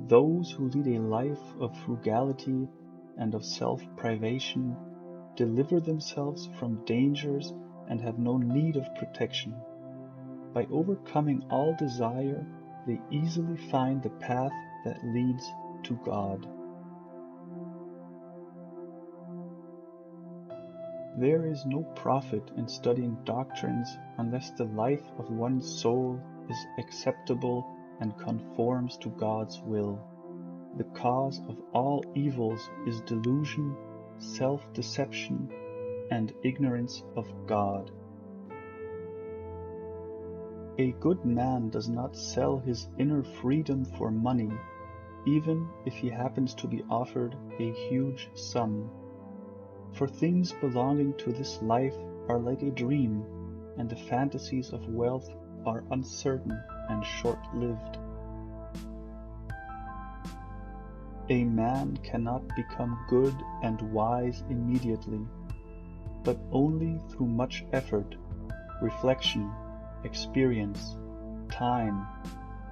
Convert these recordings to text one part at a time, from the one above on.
Those who lead a life of frugality and of self-privation deliver themselves from dangers and have no need of protection. By overcoming all desire, they easily find the path that leads to God. There is no profit in studying doctrines unless the life of one's soul is acceptable and conforms to God's will. The cause of all evils is delusion, self-deception, and ignorance of God. A good man does not sell his inner freedom for money, even if he happens to be offered a huge sum. For things belonging to this life are like a dream, and the fantasies of wealth are uncertain and short-lived. A man cannot become good and wise immediately, but only through much effort, reflection, experience, time,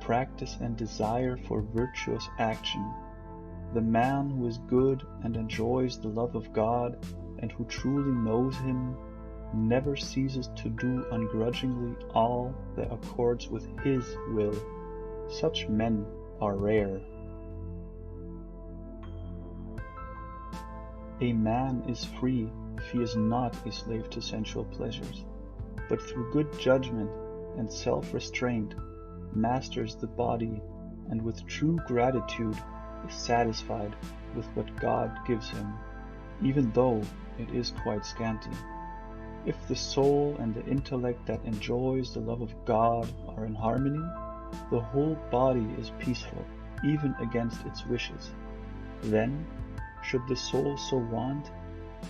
practice and desire for virtuous action. The man who is good and enjoys the love of God and who truly knows Him never ceases to do ungrudgingly all that accords with His will. Such men are rare. A man is free if he is not a slave to sensual pleasures, but through good judgment and self-restraint masters the body, and with true gratitude is satisfied with what God gives him, even though it is quite scanty. If the soul and the intellect that enjoys the love of God are in harmony, the whole body is peaceful, even against its wishes. Then, should the soul so want,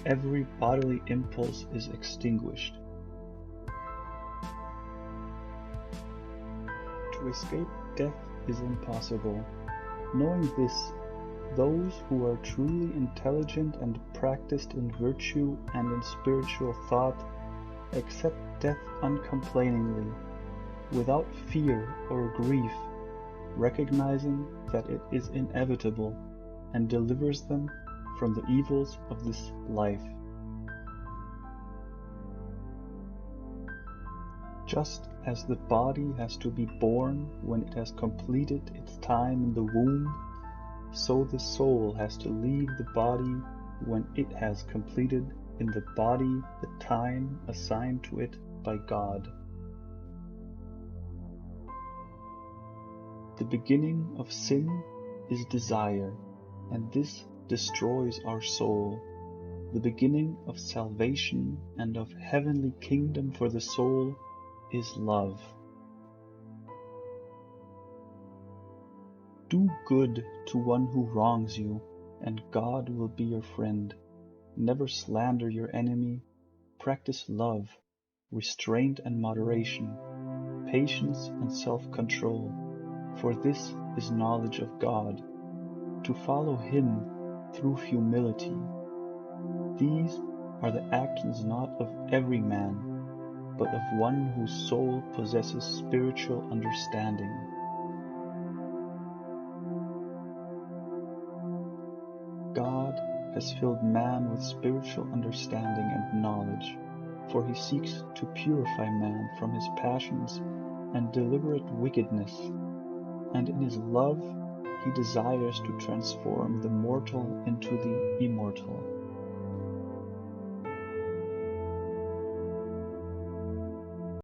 every bodily impulse is extinguished. To escape death is impossible. Knowing this, those who are truly intelligent and practiced in virtue and in spiritual thought accept death uncomplainingly, without fear or grief, recognizing that it is inevitable and delivers them from the evils of this life. Just as the body has to be born when it has completed its time in the womb, so the soul has to leave the body when it has completed in the body the time assigned to it by God. The beginning of sin is desire, and this destroys our soul. The beginning of salvation and of heavenly kingdom for the soul is love. Do good to one who wrongs you, and God will be your friend. Never slander your enemy. Practice love, restraint and moderation, patience and self-control, for this is knowledge of God. To follow Him through humility. These are the actions not of every man, but of one whose soul possesses spiritual understanding. God has filled man with spiritual understanding and knowledge, for He seeks to purify man from his passions and deliberate wickedness, and in His love He desires to transform the mortal into the immortal.